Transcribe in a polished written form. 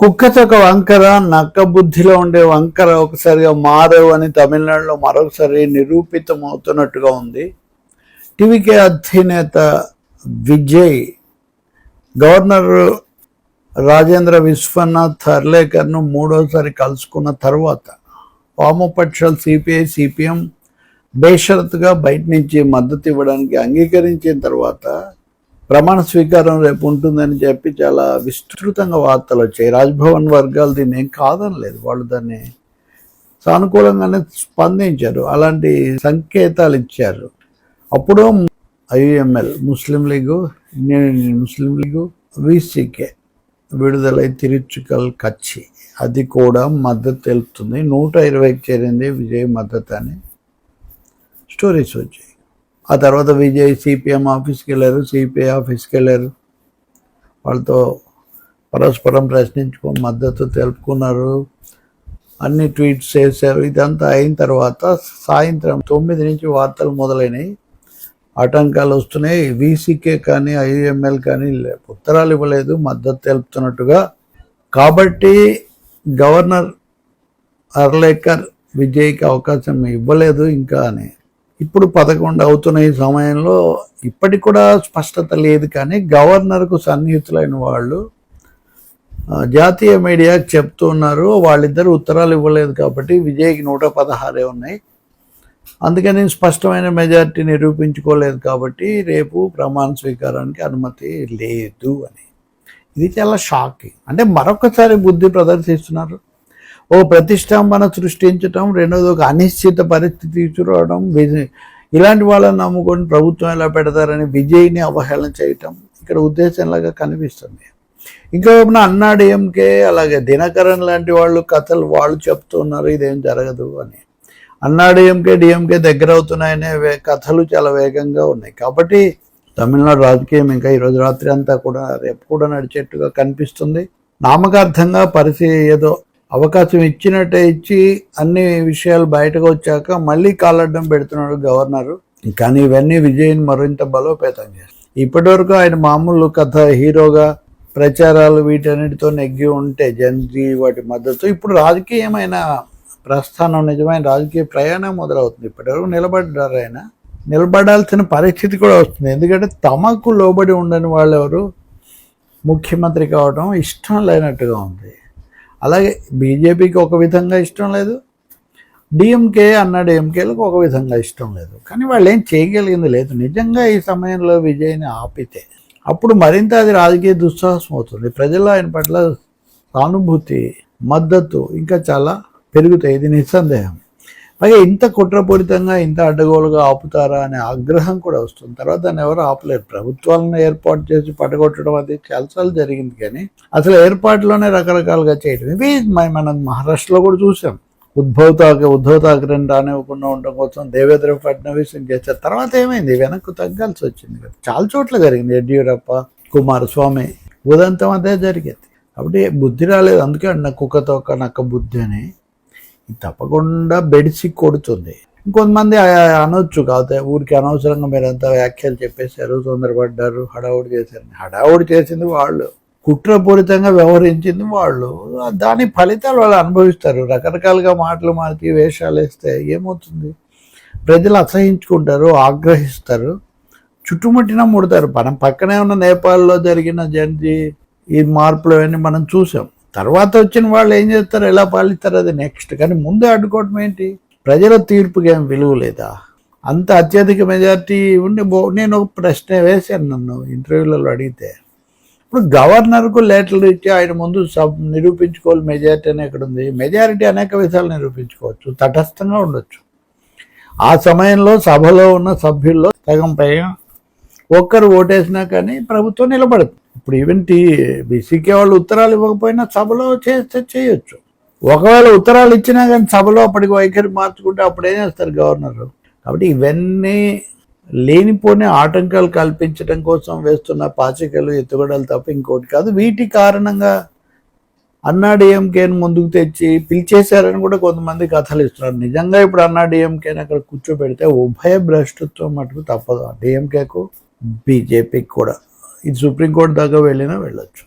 కుక్కతొక వంకర నక్క బుద్ధిలో ఉండే వంకర ఒకసారిగా మారవు అని తమిళనాడులో మరొకసారి నిరూపితమవుతున్నట్టుగా ఉంది. టీవీకే అధినేత విజయ్ గవర్నర్ రాజేంద్ర విశ్వనాథ్ హర్లేకర్ను మూడోసారి కలుసుకున్న తర్వాత వామపక్షాలు సిపిఐ సిపిఎం బేషరతుగా బయట నుంచి మద్దతు ఇవ్వడానికి అంగీకరించిన తర్వాత ప్రమాణ స్వీకారం రేపు ఉంటుందని చెప్పి చాలా విస్తృతంగా వార్తలు వచ్చాయి. రాజ్భవన్ వర్గాలు దీన్ని ఏం కాదనలేదు, వాళ్ళు దాన్ని సానుకూలంగానే స్పందించారు, అలాంటి సంకేతాలు ఇచ్చారు. అప్పుడు IUML Muslim League, Indian Muslim League, VCK Viduthalai Chiruthaigal కచ్చి అది కూడా మద్దతు తెలుపుతుంది. 120కి చేరింది విజయ్ మద్దతు అని స్టోరీస్ వచ్చాయి. ఆ తర్వాత విజయ్ సిపిఎం ఆఫీస్కి వెళ్ళారు, సిపిఐ ఆఫీస్కి వెళ్ళారు, వాళ్ళతో పరస్పరం ప్రశ్నించుకొని మద్దతు తెలుపుకున్నారు, అన్ని ట్వీట్స్ చేశారు. ఇదంతా అయిన తర్వాత సాయంత్రం 9 నుంచి వార్తలు మొదలైనవి. ఆటంకాలు వస్తున్నాయి. వీసీకే కానీ ఐయుఎంఎల్ కానీ ఉత్తరాలు ఇవ్వలేదు మద్దతు తెలుపుతున్నట్టుగా. కాబట్టి గవర్నర్ హర్లేకర్ విజయ్కి అవకాశం ఇవ్వలేదు ఇంకా అని. ఇప్పుడు 11 అవుతున్న ఈ సమయంలో ఇప్పటికి కూడా స్పష్టత లేదు. కానీ గవర్నర్కు సన్నిహితులైన వాళ్ళు జాతీయ మీడియాకి చెప్తున్నారు, వాళ్ళిద్దరు ఉత్తరాలు ఇవ్వలేదు కాబట్టి విజయ్కి 116 ఉన్నాయి, అందుకని స్పష్టమైన మెజారిటీ నిరూపించుకోలేదు కాబట్టి రేపు ప్రమాణ స్వీకారానికి అనుమతి లేదు అని. ఇది చాలా షాకింగ్. అంటే మరొకసారి బుద్ధి ప్రదర్శిస్తున్నారు. ఓ ప్రతిష్టంభన సృష్టించటం, రెండోది ఒక అనిశ్చిత పరిస్థితి తీసుకురావడం, ఇలాంటి వాళ్ళని నమ్ముకొని ప్రభుత్వం ఎలా పెడతారని విజయ్ని అవహేళన చేయటం ఇక్కడ ఉద్దేశంలాగా కనిపిస్తుంది. ఇంకా అన్నా డిఎంకే అలాగే దినకరన్ లాంటి వాళ్ళు కథలు వాళ్ళు చెప్తున్నారు ఇదేం జరగదు అని. అన్నా డిఎంకే దగ్గర అవుతున్నాయనే కథలు చాలా వేగంగా ఉన్నాయి. కాబట్టి తమిళనాడు రాజకీయం ఇంకా ఈరోజు రాత్రి అంతా కూడా రేపు కూడా నడిచేట్టుగా కనిపిస్తుంది. నామకార్థంగా పరిస్థితి ఏదో అవకాశం ఇచ్చినట్టే ఇచ్చి అన్ని విషయాలు బయటకు వచ్చాక మళ్ళీ కాలడ్డం పెడుతున్నాడు గవర్నరు. కానీ ఇవన్నీ విజయ్ని మరింత బలోపేతం చేస్తాయి. ఇప్పటి వరకు ఆయన మామూలు కథ హీరోగా ప్రచారాలు వీటన్నిటితో నెగ్గి ఉంటే జన్జీ వాటి మద్దతు, ఇప్పుడు రాజకీయమైన ప్రస్థానం, నిజమైన రాజకీయ ప్రయాణం మొదలవుతుంది. ఇప్పటివరకు నిలబడ్డారు, ఆయన నిలబడాల్సిన పరిస్థితి కూడా వస్తుంది. ఎందుకంటే తమకు లోబడి ఉండని వాళ్ళు ఎవరు ముఖ్యమంత్రి కావడం ఇష్టం లేనట్టుగా ఉంది. అలాగే బీజేపీకి ఒక విధంగా ఇష్టం లేదు, డిఎంకే అన్నా డిఎంకేలకు ఒక విధంగా ఇష్టం లేదు. కానీ వాళ్ళు ఏం చేయగలిగింది లేదు. నిజంగా ఈ సమయంలో విజయ్ని ఆపితే అప్పుడు మరింత అది రాజకీయ దుస్సాహసం అవుతుంది. ప్రజల్లో ఆయన పట్ల సానుభూతి, మద్దతు ఇంకా చాలా పెరుగుతాయి, ఇది నిస్సందేహం. పైగా ఇంత కుట్రపూరితంగా ఇంత అడ్డగోలుగా ఆపుతారా అనే ఆగ్రహం కూడా వస్తుంది. తర్వాత దాన్ని ఎవరు ఆపలేరు. ప్రభుత్వాలను ఏర్పాటు చేసి పడగొట్టడం అది చాలాసార్లు జరిగింది, కానీ అసలు ఏర్పాటులోనే రకరకాలుగా చేయడం ఇవి మనం మహారాష్ట్రలో కూడా చూసాం. ఉద్ధవ్ ఠాక్రేని రానివ్వకుండా ఉండడం కోసం దేవేంద్ర ఫడ్నవీస్ చేశారు. తర్వాత ఏమైంది, వెనక్కు తగ్గాల్సి వచ్చింది కదా, చాలా చోట్ల జరిగింది. యడ్యూరప్ప, కుమారస్వామి ఉదంతం అదే జరిగేది. కాబట్టి బుద్ధి రాలేదు. అందుకే అన్న కుక్కతో ఒక నక్క బుద్ధి అని తప్పకుండా బెడిసి కొడుతుంది. ఇంకొంతమంది అనొచ్చు, కాకపోతే ఊరికి అనవసరంగా మీరంతా వ్యాఖ్యలు చెప్పేశారు, తొందరపడ్డారు, హడావుడి చేసింది వాళ్ళు, కుట్రపూరితంగా వ్యవహరించింది వాళ్ళు, దాని ఫలితాలు వాళ్ళు అనుభవిస్తారు. రకరకాలుగా మాటలు మార్చి వేషాలు వేస్తే ఏమవుతుంది, ప్రజలు అసహించుకుంటారు, ఆగ్రహిస్తారు, చుట్టుముట్టిన ముడతారు. మనం పక్కనే ఉన్న నేపాల్లో జరిగిన జన్జీ ఈ మార్పులు అవన్నీ మనం చూసాం. తర్వాత వచ్చిన వాళ్ళు ఏం చేస్తారు, ఎలా పాలిస్తారు అది నెక్స్ట్. కానీ ముందే అడ్డుకోవడం ఏంటి, ప్రజల తీర్పుకి ఏం విలువ లేదా? అంత అత్యధిక మెజారిటీ ఉండి నేను ఒక ప్రశ్న వేశాను, నన్ను ఇంటర్వ్యూలలో అడిగితే. ఇప్పుడు గవర్నర్కు లెటర్లు ఇచ్చి ఆయన ముందు నిరూపించుకోవాలి మెజారిటీ అని ఎక్కడుంది? మెజారిటీ అనేక విధాలు నిరూపించుకోవచ్చు, తటస్థంగా ఉండొచ్చు. ఆ సమయంలో సభలో ఉన్న సభ్యుల్లో సగం పైగా ఒక్కరు ఓటేసినా కానీ ప్రభుత్వం నిలబడదు. ఇప్పుడు ఈవెన్ బీసీకే వాళ్ళు ఉత్తరాలు ఇవ్వకపోయినా సభలో చేస్తే చేయొచ్చు. ఒకవేళ ఉత్తరాలు ఇచ్చినా కానీ సభలో అప్పటికి వైఖరి మార్చుకుంటే అప్పుడు ఏం చేస్తారు గవర్నరు? కాబట్టి ఇవన్నీ లేనిపోని ఆటంకాలు కల్పించడం కోసం వేస్తున్న పాచికలు, ఎత్తుగడలు తప్ప ఇంకోటి కాదు. వీటి కారణంగా అన్నా డిఎంకేని ముందుకు తెచ్చి పిలిచేశారని కూడా కొంతమంది కథలు ఇస్తున్నారు. నిజంగా ఇప్పుడు అన్నా డిఎంకేని అక్కడ కూర్చోబెడితే ఉభయ భ్రష్టత్వం మటుకు తప్పదు, డిఎంకేకు బీజేపీకి కూడా. ఇది సుప్రీంకోర్టు దాకా వెళ్ళినా వెళ్ళొచ్చు.